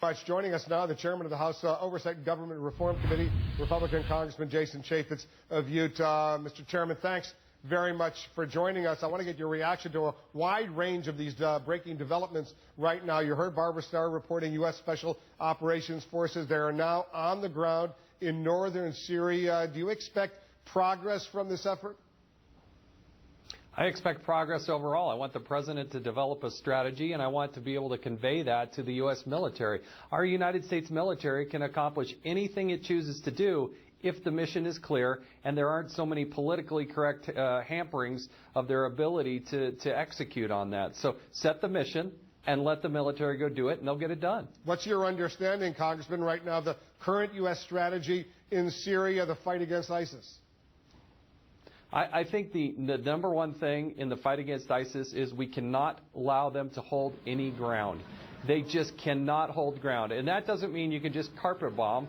Much. Joining us now, the chairman of the House Oversight and Government Reform Committee, Republican Congressman Jason Chaffetz of Utah. Mr. Chairman, thanks very much for joining us. I want to get your reaction to a wide range of these breaking developments right now. You heard Barbara Starr reporting U.S. Special Operations Forces. They are now on the ground in northern Syria. Do you expect progress from this effort? I expect progress overall. I want the president to develop a strategy, and I want to be able to convey that to the U.S. military. Our United States military can accomplish anything it chooses to do if the mission is clear and there aren't so many politically correct hamperings of their ability to execute on that. So set the mission and let the military go do it, and they'll get it done. What's your understanding, Congressman, right now, of the current U.S. strategy in Syria, the fight against ISIS? I think the number one thing in the fight against ISIS is we cannot allow them to hold any ground. They just cannot hold ground. And that doesn't mean you can just carpet bomb.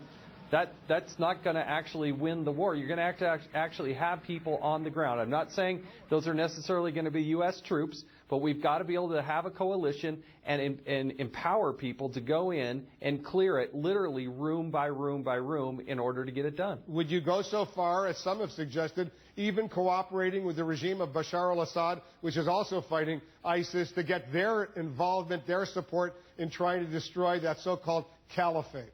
That's not going to actually win the war. You're going to have to actually have people on the ground. I'm not saying those are necessarily going to be U.S. troops, but we've got to be able to have a coalition and empower people to go in and clear it literally room by room by room in order to get it done. Would you go so far, as some have suggested, even cooperating with the regime of Bashar al-Assad, which is also fighting ISIS, to get their involvement, their support in trying to destroy that so-called caliphate?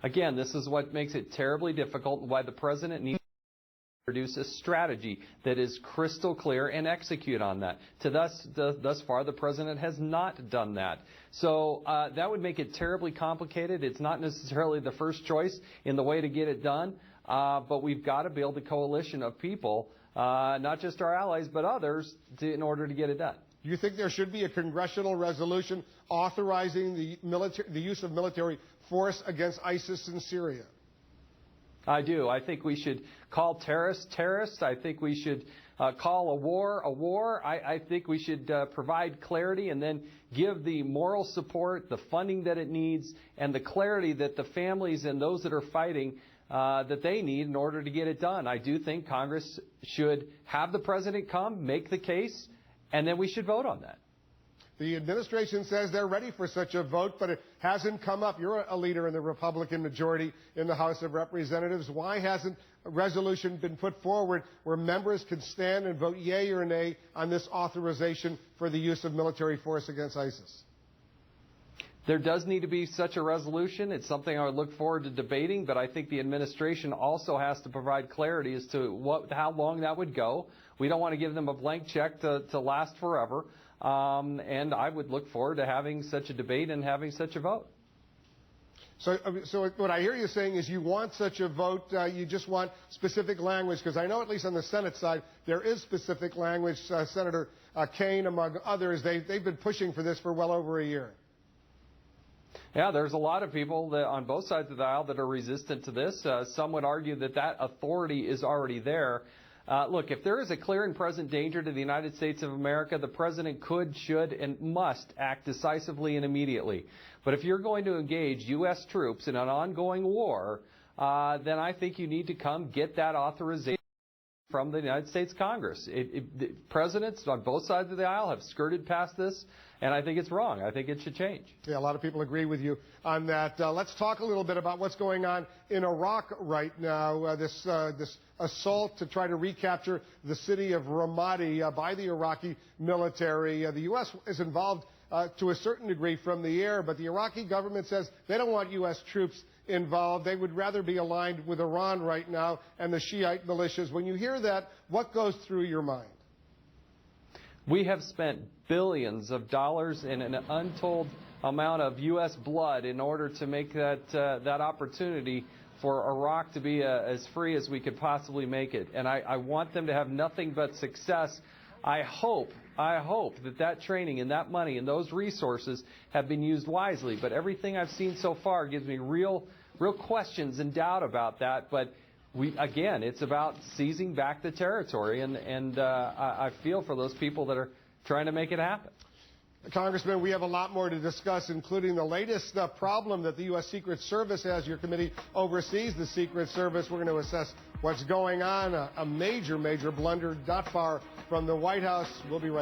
Again, this is what makes it terribly difficult and why the president needs to produce a strategy that is crystal clear and execute on that. Thus far, the president has not done that. So that would make it terribly complicated. It's not necessarily the first choice in the way to get it done, but we've got to build a coalition of people, not just our allies, but others, in order to get it done. Do you think there should be a congressional resolution authorizing the use of military force against ISIS in Syria? I do. I think we should call terrorists terrorists. I think we should call a war a war. I think we should provide clarity and then give the moral support, the funding that it needs, and the clarity that the families and those that are fighting that they need in order to get it done. I do think Congress should have the president come, make the case, and then we should vote on that. The administration says they're ready for such a vote, but it hasn't come up. You're a leader in the Republican majority in the House of Representatives. Why hasn't a resolution been put forward where members can stand and vote yea or nay on this authorization for the use of military force against ISIS? There does need to be such a resolution. It's something I would look forward to debating, but I think the administration also has to provide clarity as to how long that would go. We don't want to give them a blank check to last forever. And I would look forward to having such a debate and having such a vote. So what I hear you saying is you want such a vote, you just want specific language, because I know at least on the Senate side there is specific language. Senator Kaine, among others, they've been pushing for this for well over a year. Yeah, there's a lot of people on both sides of the aisle that are resistant to this. Some would argue that authority is already there. Look, if there is a clear and present danger to the United States of America, the president could, should, and must act decisively and immediately. But if you're going to engage U.S. troops in an ongoing war, then I think you need to come get that authorization from the United States Congress. The presidents on both sides of the aisle have skirted past this, and I think it's wrong. I think it should change. Yeah, a lot of people agree with you on that. Let's talk a little bit about what's going on in Iraq right now. This assault to try to recapture the city of Ramadi by the Iraqi military. The U.S. is involved to a certain degree from the air, but the Iraqi government says they don't want U.S. troops involved. They would rather be aligned with Iran right now and the Shiite militias. When you hear that, what goes through your mind? We have spent billions of dollars in an untold amount of U.S. blood in order to make that opportunity for Iraq to be as free as we could possibly make it. And I want them to have nothing but success. I hope that training and that money and those resources have been used wisely. But everything I've seen so far gives me real questions and doubt about that. But again, it's about seizing back the territory, and I feel for those people that are trying to make it happen. Congressman, we have a lot more to discuss, including the latest problem that the U.S. Secret Service has. Your committee oversees the Secret Service. We're going to assess what's going on, a major blunder not far from the White House. We'll be right back.